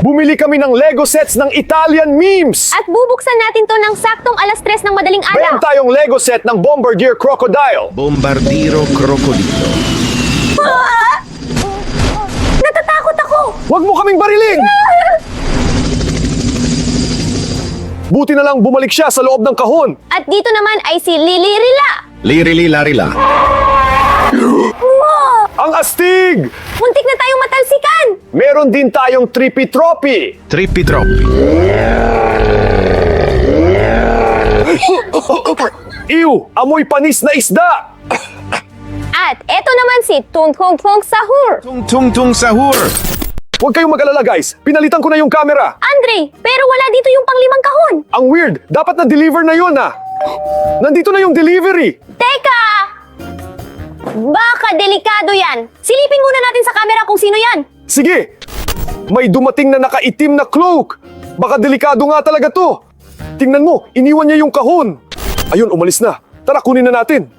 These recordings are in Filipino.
Bumili kami ng Lego sets ng Italian memes! At bubuksan natin to ng saktong alas 3 ng madaling Meron araw. tayong Lego set ng Bombardier Crocodile. Bombardiro Crocodilo. Natatakot ako! Huwag mo kaming barilin! Buti na lang bumalik siya sa loob ng kahon. At dito naman ay si Lilirila. Lirili larila. Ang astig! Muntik na tayong matalsikan! Meron din tayong Trippy Troppy. Trippi troppi. Ew! Amoy panis na isda! At eto naman si Tung Tung Tung Sahur. Tung tung tung sahur. Huwag kayong mag-alala guys, pinalitan ko na yung camera. Andre, pero wala dito yung panglimang kahon. Ang weird, dapat na-deliver na yun ah. Nandito na yung delivery. Teka! Baka delikado yan. Silipin muna natin sa camera kung sino yan. Sige! May dumating na nakaitim na cloak. Baka delikado nga talaga to. Tingnan mo, iniwan niya yung kahon. Ayun, umalis na. Tara, kunin na natin.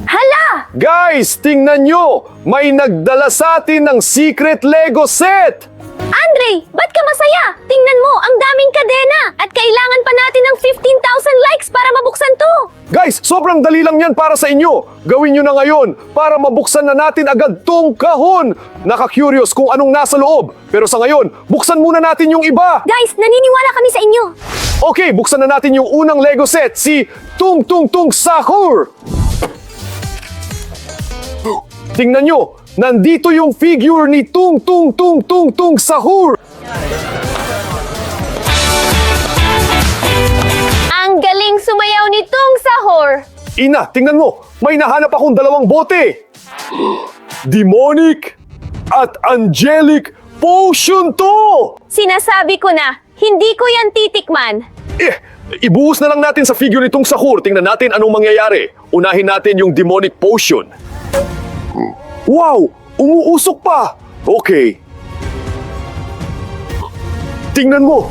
Hala! Guys, tingnan nyo! May nagdala sa atin ng secret Lego set! Andre, ba't ka masaya? Tingnan mo, ang daming kadena. At kailangan pa natin ng 15,000 likes para mabuksan to. Guys, sobrang dali lang yan para sa inyo. Gawin nyo na ngayon para mabuksan na natin agad tong kahon. Naka-curious kung anong nasa loob. Pero sa ngayon, buksan muna natin yung iba. Guys, naniniwala kami sa inyo. Okay, buksan na natin yung unang Lego set, si Tung Tung Tung Sahur. Tingnan nyo, nandito yung figure ni Tung Tung Tung Tung Tung Sahur. Ang galing sumayaw ni Tung Sahur. Ina, tingnan mo, may nahanap akong dalawang bote. Demonic at Angelic Potion to! Sinasabi ko na, hindi ko yan titikman. Ibuhos na lang natin sa figure nitong Sahur. Tingnan natin anong mangyayari. Unahin natin yung Demonic Potion. Wow! Umuusok pa! Okay. Tingnan mo!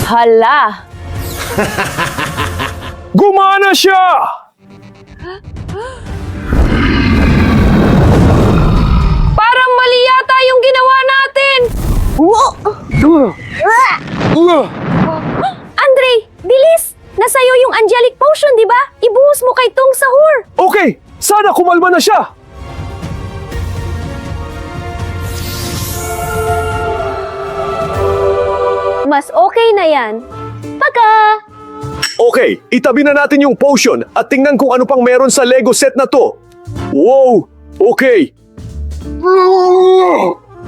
Hala! Gumana siya! Parang mali yata yung ginawa natin! Andre, bilis! Nasa'yo yung angelic potion, di ba? Ibuhos mo kay Tung Sahur! Okay! Sana kumalma na siya! Mas okay na yan. Pagka! Okay, itabi na natin yung potion at tingnan kung ano pang meron sa Lego set na to. Wow! Okay!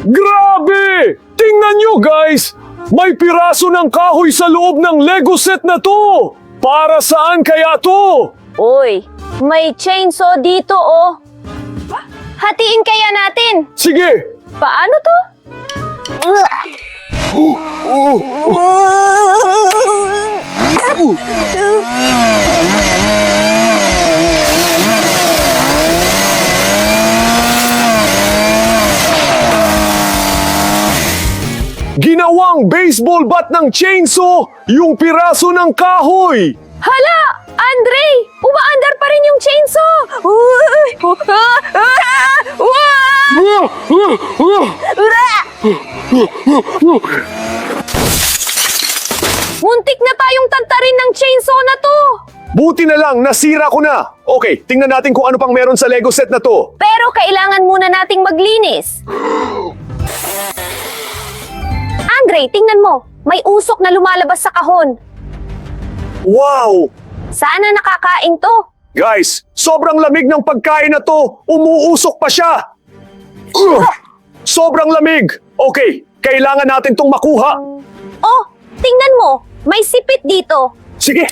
Grabe! Tingnan nyo guys! May piraso ng kahoy sa loob ng Lego set na to! Para saan kaya to? Uy, may chainsaw dito oh. Hatiin kaya natin. Sige! Paano to? Ginawang baseball bat ng chainsaw yung piraso ng kahoy! Hala! Andre! Umaandar pa rin yung chainsaw! Muntik na tayong tantarin ng chainsaw na to! Buti na lang, nasira ko na! Okay, tingnan natin kung ano pang meron sa Lego set na to. Pero kailangan muna nating maglinis. Andre, tingnan mo. May usok na lumalabas sa kahon. Wow! Sana nakakain to. Guys, sobrang lamig ng pagkain na to! Umuusok pa siya! Sobrang lamig! Okay, kailangan natin tong makuha. Oh, tingnan mo. May sipit dito. Sige!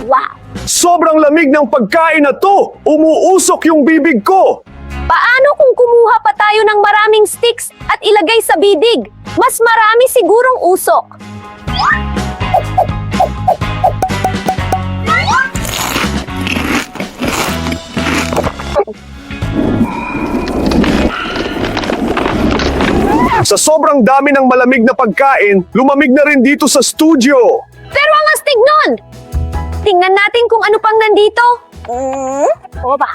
Wow! Sobrang lamig ng pagkain na to! Umuusok yung bibig ko! Paano kung kumuha pa tayo ng maraming sticks at ilagay sa bidig? Mas marami sigurong usok. Sa sobrang dami ng malamig na pagkain, lumamig na rin dito sa studio. Pero ang astig nun! Tingnan natin kung ano pang nandito. Opa.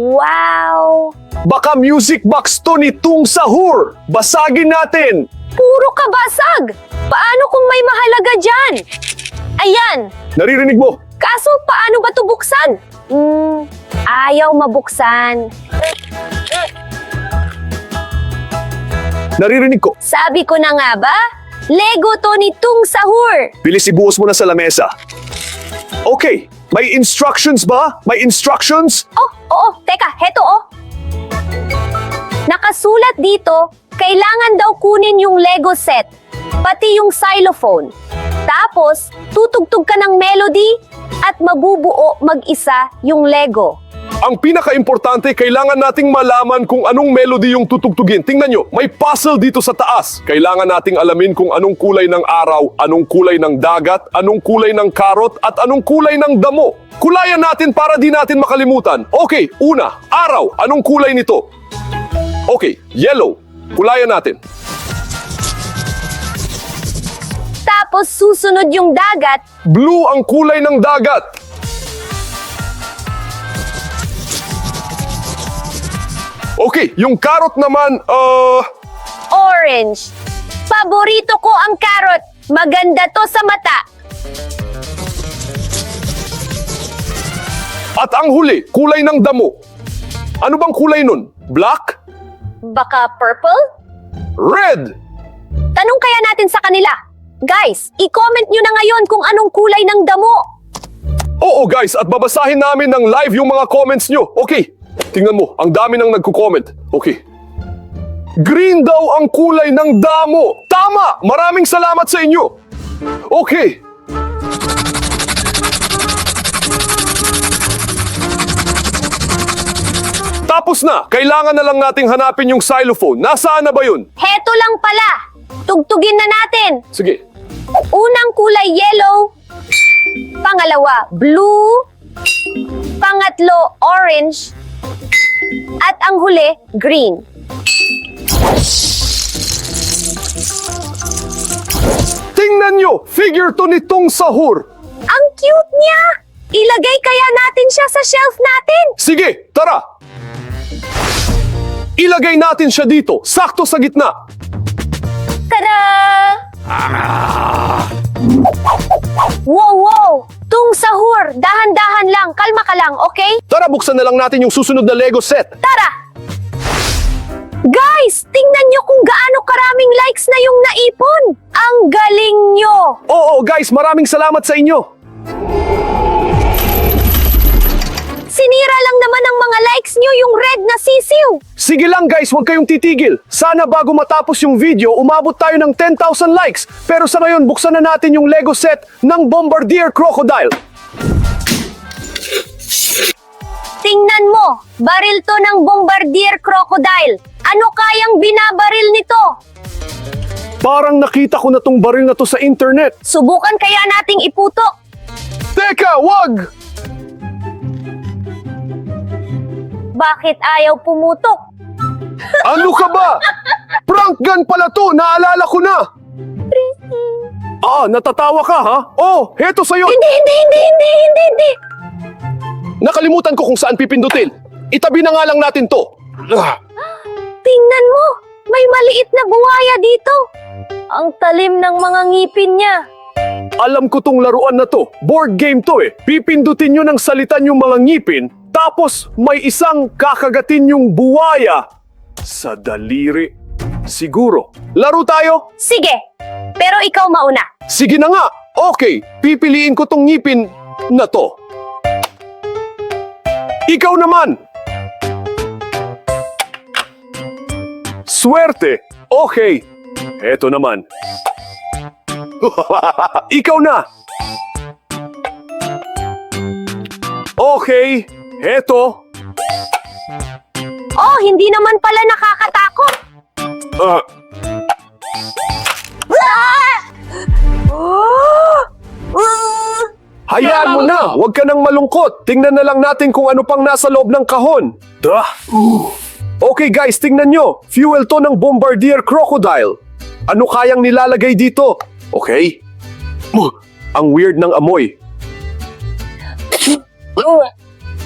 Wow! Baka music box to ni Tung Sahur. Basagin natin. Puro kabasag! Paano kung may mahalaga dyan? Ayan! Naririnig mo? Kaso paano ba ito buksan? Ayaw mabuksan. Naririnig ko. Sabi ko na nga ba? Lego to ni Tung Sahur! Bilis ibuhos mo na sa lamesa. Okay, may instructions ba? May instructions? Oh, oo, teka, heto oh. Nakasulat dito, kailangan daw kunin yung Lego set, pati yung xylophone. Tapos, tutugtog ka ng melody at mabubuo mag-isa yung Lego. Ang pinaka-importante, kailangan nating malaman kung anong melody yung tutugtugin. Tingnan nyo, may puzzle dito sa taas. Kailangan nating alamin kung anong kulay ng araw, anong kulay ng dagat, anong kulay ng karot, at anong kulay ng damo. Kulayan natin para di natin makalimutan. Okay, una, araw. Anong kulay nito? Okay, yellow. Kulayan natin. Tapos susunod yung dagat, Blue ang kulay ng dagat. Okay, yung karot naman, orange. Paborito ko ang carrot. Maganda to sa mata. at ang huli, kulay ng damo. Ano bang kulay nun? Black? Baka purple? Red! Tanong kaya natin sa kanila. Guys, i-comment nyo na ngayon kung anong kulay ng damo. Oo guys, at babasahin namin ng live yung mga comments nyo. Okay, tingnan mo, ang dami nang nagko-comment. Okay. Green daw ang kulay ng damo. Tama! Maraming salamat sa inyo. Okay. Tapos na, kailangan na lang nating hanapin yung xylophone. Nasaan na ba yun? Heto lang pala. Tugtugin na natin. Sige. Unang kulay yellow. Pangalawa, blue. Pangatlo, orange. At ang huli, green. Tingnan nyo, figure to nitong sahur. Ang cute niya! Ilagay kaya natin siya sa shelf natin? Sige, tara! Ilagay natin siya dito, sakto sa gitna. Tada! Wow, wow! Tung sahur! Dahan-dahan lang, kalma ka lang, okay? Tara, buksan na lang natin yung susunod na Lego set. Tara! Guys, tingnan nyo kung gaano karaming likes na yung naipon. Ang galing nyo! Oo guys, maraming salamat sa inyo. Sinira lang naman ng mga likes nyo yung red na sisiw. Sige lang guys, huwag kayong titigil. Sana bago matapos yung video, umabot tayo ng 10,000 likes. Pero sa ngayon, buksan na natin yung Lego set ng Bombardier Crocodile. Tingnan mo, baril to ng Bombardier Crocodile. Ano kayang binabaril nito? Parang nakita ko na tong baril na to sa internet. Subukan kaya nating iputok. Teka, wag! Bakit ayaw pumutok? Ano ka ba? Prank gun pala to, naalala ko na. Ah, natatawa ka ha? Oh, heto sa'yo. Hindi. Nakalimutan ko kung saan pipindutin. Itabi na nga lang natin to. Tingnan mo, may maliit na buhaya dito. Ang talim ng mga ngipin niya. Alam ko tong laruan na to. Board game to eh. Pipindutin nyo ng salitan yung mga ngipin, tapos may isang kakagatin yung buwaya sa daliri. Siguro. Laro tayo? Sige, pero ikaw mauna. Sige na nga. Okay, pipiliin ko tong ngipin na to. Ikaw naman. Swerte. Okay. Eto naman. Ikaw na. Okay. Eto. Oh, hindi naman pala nakakatakot. Ah, hayaan mo na. Huwag ka nang malungkot. Tingnan na lang natin kung ano pang nasa loob ng kahon. Okay guys, tingnan nyo. Fuel to ng Bombardier Crocodile. Ano kayang nilalagay dito? Okay. Ang weird ng amoy.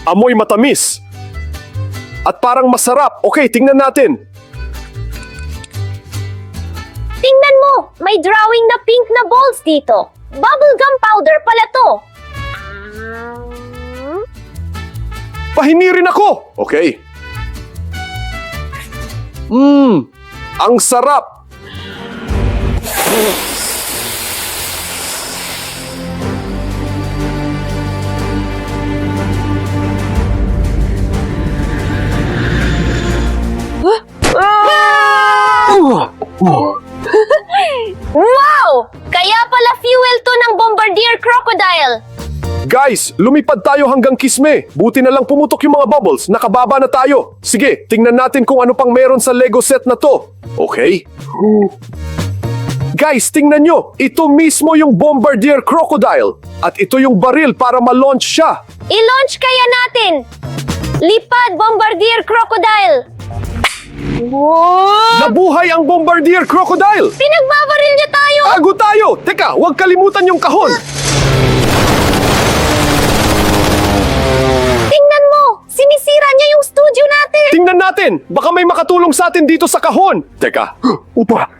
Amoy matamis. At parang masarap. Okay, tingnan natin. Tingnan mo, may drawing na pink na balls dito. Bubblegum powder pala to. Pahingi rin ako. Okay. Ang sarap. Wow! Kaya pala fuel to ng Bombardier Crocodile. Guys, lumipad tayo hanggang Kisme. Buti na lang pumutok yung mga bubbles. Nakababa na tayo. Sige, tingnan natin kung ano pang meron sa Lego set na to. Okay? Guys, tingnan nyo. Ito mismo yung Bombardier Crocodile. At ito yung baril para ma-launch siya. I-launch kaya natin. Lipad Bombardier Crocodile. Wow! Nabuhay ang Bombardier Crocodile! Pinagbabaril niya tayo! Tago tayo! Teka, huwag kalimutan yung kahon! Tingnan mo! Sinisira niya yung studio natin! Tingnan natin! Baka may makatulong sa atin dito sa kahon! Teka, upa!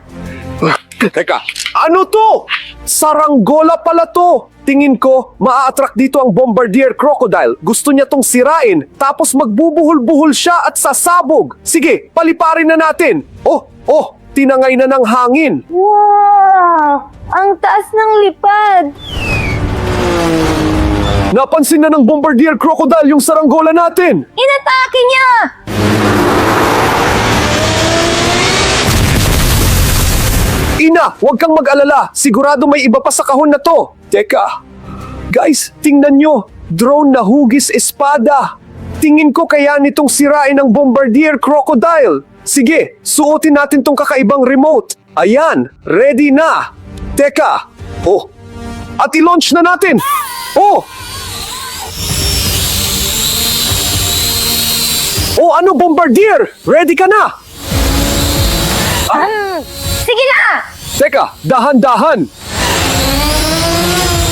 Teka, ano to? Saranggola pala to! Tingin ko, maa-attract dito ang Bombardier Crocodile. Gusto niya tong sirain, tapos magbubuhol-buhol siya at sasabog. Sige, paliparin na natin. Oh, tinangay na ng hangin. Wow! Ang taas ng lipad! Napansin na ng Bombardier Crocodile yung saranggola natin. Inatake niya! Ina, huwag kang mag-alala. Sigurado may iba pa sa kahon na to. Teka, guys, tingnan nyo. Drone na hugis espada. Tingin ko kaya nitong sirain ang Bombardier Crocodile. Sige, suotin natin tong kakaibang remote. Ayan, ready na. Teka, at i-launch na natin. Ano Bombardier? Ready ka na? Sige na! Teka, dahan-dahan.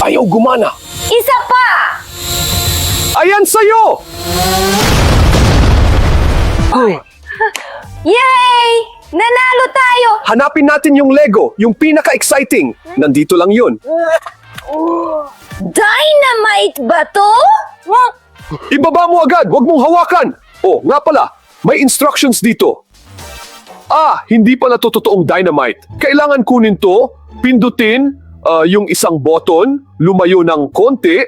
Ayaw gumana. Isa pa! Ayan sa'yo! Yay! Nanalo tayo! Hanapin natin yung Lego, yung pinaka-exciting. Nandito lang yun. Dynamite ba to? Ibaba mo agad, wag mong hawakan. Nga pala, may instructions dito. Hindi pala to totoong dynamite. Kailangan kunin to, pindutin yung isang button, lumayo ng konti,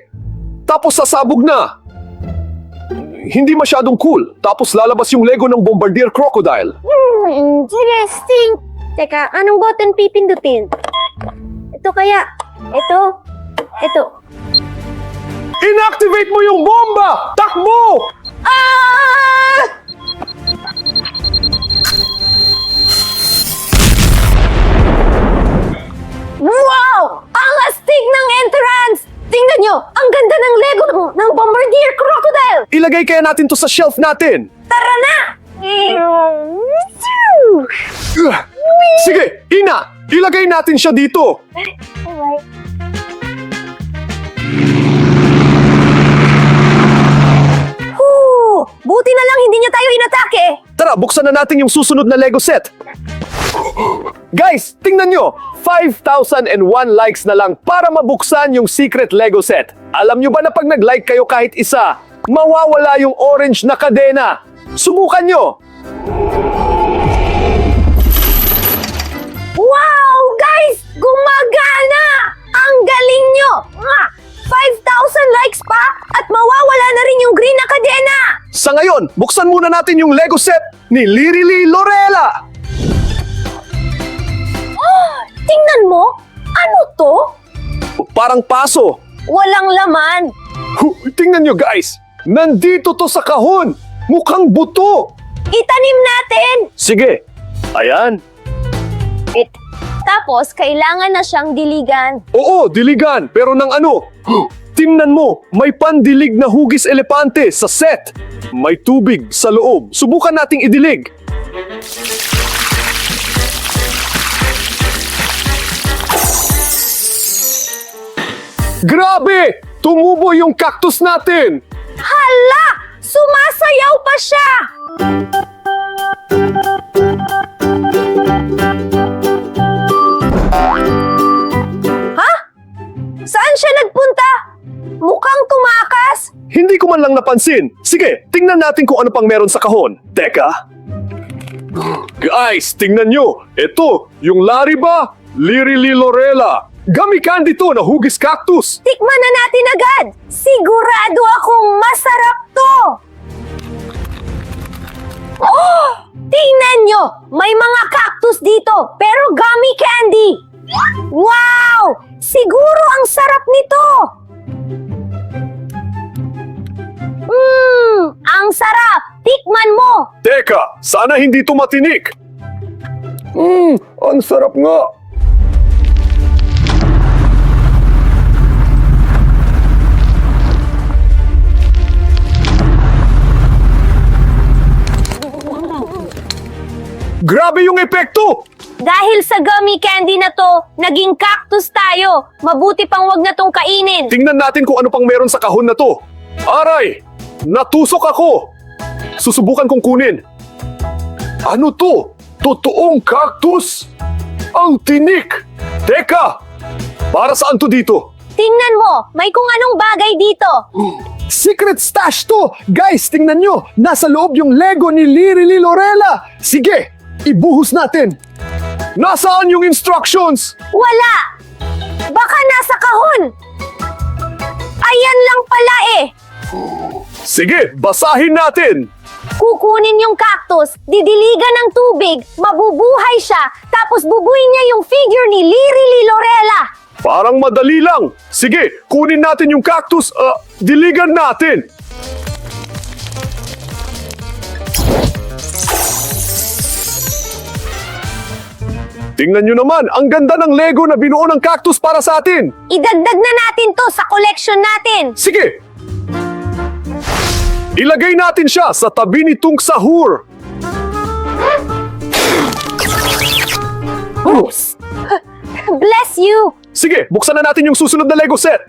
tapos sasabog na. Hindi masyadong cool. Tapos lalabas yung Lego ng Bombardier Crocodile. Interesting. Teka, anong button pipindutin? Ito kaya? Ito? Inactivate mo yung bomba! Takbo! Wow! Ang astig ng entrance! Tingnan nyo! Ang ganda ng Lego ng Bombardier Crocodile! Ilagay kaya natin to sa shelf natin. Tara na! Sige, Ina! Ilagay natin siya dito. Buti na lang hindi niya tayo inatake! Tara, buksan na natin yung susunod na Lego set. Guys, tingnan nyo! 5,001 likes na lang para mabuksan yung secret Lego set. Alam nyo ba na pag nag-like kayo kahit isa, mawawala yung orange na kadena? Subukan nyo! Wow! Guys! Gumagana! Ang galing nyo! 5,000 likes pa at mawawala na rin yung green na kadena! Sa ngayon, buksan muna natin yung Lego set ni Lirili Lorela! Tingnan mo! Ano to? Parang paso. Walang laman! Tingnan nyo guys! Nandito to sa kahon! Mukhang buto! Itanim natin! Sige, ayan. Tapos, kailangan na siyang diligan. Oo, diligan, pero ng ano? Tingnan mo, may pandilig na hugis elepante sa set. May tubig sa loob. Subukan nating idilig. Grabe! Tumubo yung cactus natin! Hala! Sumasayaw pa siya! Ha? Saan siya nagpunta? Mukhang tumakas. Hindi ko man lang napansin. Sige, tingnan natin kung ano pang meron sa kahon. Teka. Guys, tingnan nyo. Ito, yung Lariba Lirililorella. Gummy candy to na hugis cactus. Tikman na natin agad. Sigurado akong masarap to. Oh! Tingnan nyo! May mga cactus dito, pero gummy candy! Wow! Siguro ang sarap nito! Ang sarap! Tikman mo! Teka, sana hindi to matinik. Ang sarap nga. Grabe yung epekto! Dahil sa gummy candy na to, naging cactus tayo. Mabuti pang wag na tong kainin. Tingnan natin kung ano pang meron sa kahon na to. Aray! Natusok ako! Susubukan kong kunin. Ano to? Totoong cactus? Ang tinik! Teka! Para saan to dito? Tingnan mo, may kung anong bagay dito. Secret stash to! Guys, tingnan nyo! Nasa loob yung Lego ni Lirililorella! Sige, ibuhos natin! Nasaan yung instructions? Wala! Baka nasa kahon! Ayan lang pala eh! Sige, basahin natin! Kukunin yung cactus, didiligan ng tubig, mabubuhay siya, tapos bubuin niya yung figure ni Lirililorella. Parang madali lang. Sige, kunin natin yung cactus, diligan natin. Tingnan nyo naman, ang ganda ng Lego na binuo ng cactus para sa atin. Idagdag na natin to sa collection natin. Sige! Ilagay natin siya sa tabi nitong sahur. Oops! Bless you! Sige, buksan na natin yung susunod na Lego set.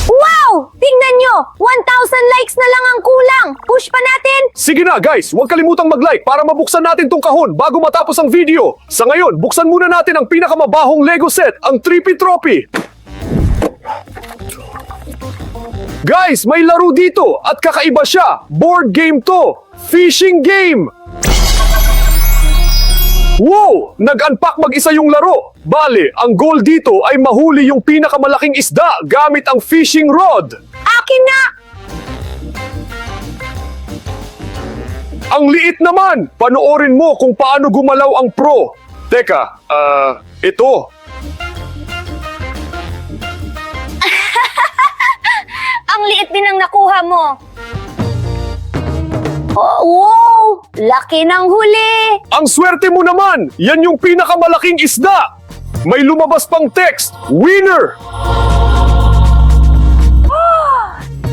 Wow! Tingnan nyo! 1,000 likes na lang ang kulang! Push pa natin! Sige na guys, huwag kalimutang mag-like para mabuksan natin tong kahon bago matapos ang video. Sa ngayon, buksan muna natin ang pinakamabahong Lego set, ang Trippy Trophy. Guys, may laro dito at kakaiba siya. Board game to. Fishing game. Wow! Nag-unpack mag-isa yung laro. Bale, ang goal dito ay mahuli yung pinakamalaking isda gamit ang fishing rod. Akin na! Ang liit naman! Panoorin mo kung paano gumalaw ang pro. Teka, ito. Ang liit din ang nakuha mo. Oh, wow! Laki ng huli! Ang swerte mo naman! Yan yung pinakamalaking isda! May lumabas pang text, winner!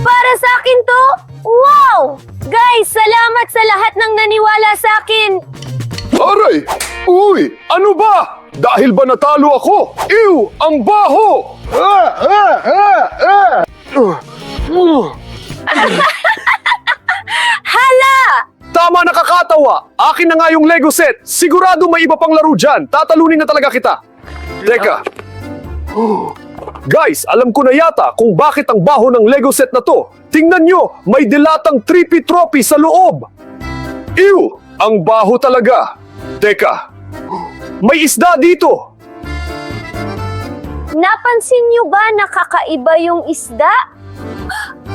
Para sa akin to? Wow! Guys, salamat sa lahat ng naniwala sa akin. Aray! Uy! Ano ba? Dahil ba natalo ako? Ew! Ang baho! Hala! Tama, nakakatawa! Akin na nga yung Lego set! Sigurado may iba pang laro dyan! Tatalunin na talaga kita! Teka! Guys, alam ko na yata kung bakit ang baho ng Lego set na to. Tingnan nyo, may dilatang Trippy Trophy sa loob. Ew! Ang baho talaga. Teka, may isda dito. Napansin niyo ba na kakaiba yung isda?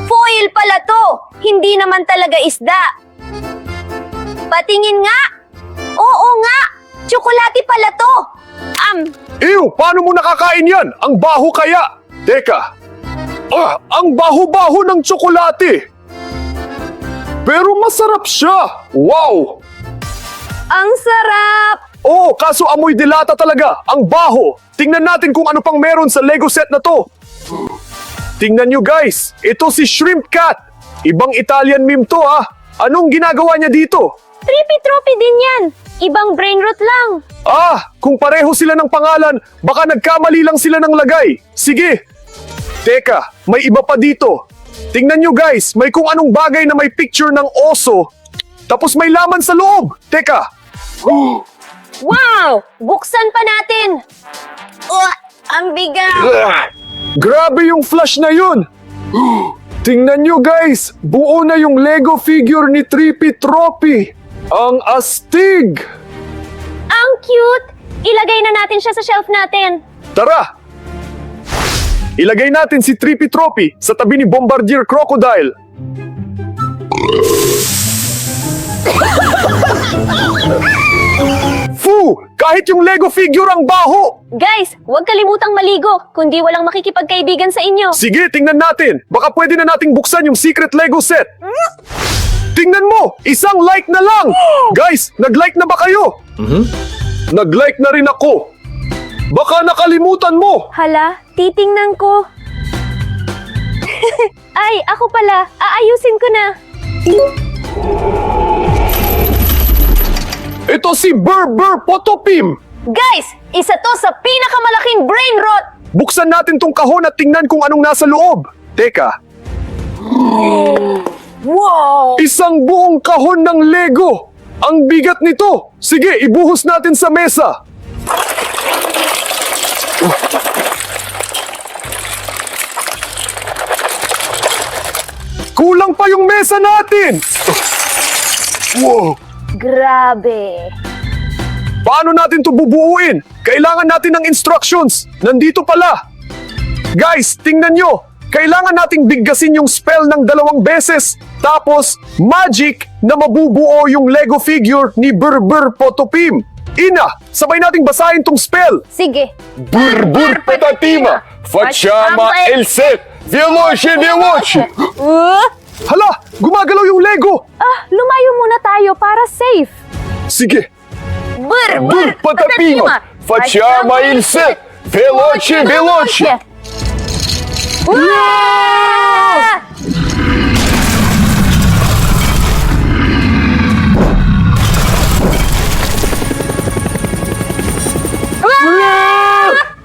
Foil pala to! Hindi naman talaga isda. Patingin nga! Oo nga! Tsokolate pala to! Ew! Paano mo nakakain yan? Ang baho kaya? Teka. Ang baho-baho ng tsokolate. Pero masarap siya. Wow! Ang sarap! Oo, kaso amoy dilata talaga. Ang baho. Tingnan natin kung ano pang meron sa Lego set na to. Tingnan nyo guys. Ito si Shrimp Cat. Ibang Italian meme to ha. Anong ginagawa niya dito? Trippy Trophy din yan! Ibang brain rot lang! Kung pareho sila ng pangalan, baka nagkamali lang sila ng lagay. Sige. Teka, may iba pa dito. Tingnan nyo guys, may kung anong bagay na may picture ng oso, tapos may laman sa loob. Teka, Wow! Buksan pa natin! Ang bigat! grabe yung flash na yun. Tingnan nyo guys, buo na yung Lego figure ni Trippy Tropy. Ang astig! Ang cute! Ilagay na natin siya sa shelf natin. Tara! Ilagay natin si Trippy Tropy sa tabi ni Bombardier Crocodile. Fu! Kahit yung Lego figure ang baho! Guys, huwag kalimutang maligo, kundi walang makikipagkaibigan sa inyo. Sige, tingnan natin. Baka pwede na nating buksan yung secret Lego set. Tingnan mo! Isang like na lang! Guys, nag-like na ba kayo? Nag-like na rin ako. Baka nakalimutan mo! Hala, titingnan ko. Ay, ako pala. Aayusin ko na. Ito si Burr Potopim! Guys, isa to sa pinakamalaking brain rot! Buksan natin tong kahon at tingnan kung anong nasa loob. Teka. Wow! Isang buong kahon ng Lego! Ang bigat nito! Sige, ibuhos natin sa mesa! Kulang pa yung mesa natin! Wow! Grabe. Paano natin to bubuuin? Kailangan natin ng instructions. Nandito pala. Guys, tingnan nyo. Kailangan nating biggasin yung spell ng 2 beses. Tapos, magic na mabubuo yung Lego figure ni Burr Potopim. Ina, sabay nating basahin tong spell. Sige. Burr Patatima, Facciama el set, Veloce Veloce. Hala, gumagalaw yung Lego. Lumayo muna tayo para safe. Sige. Burr Patatima, Facciama el set, Veloce Veloce. Ah!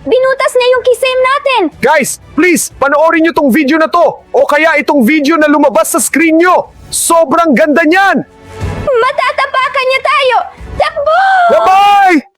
Binutas niya yung kisim natin! Guys, please, panoorin nyo tong video na to. O kaya itong video na lumabas sa screen nyo. Sobrang ganda niyan. Matatapakan niya tayo! Takbo! Bye-bye!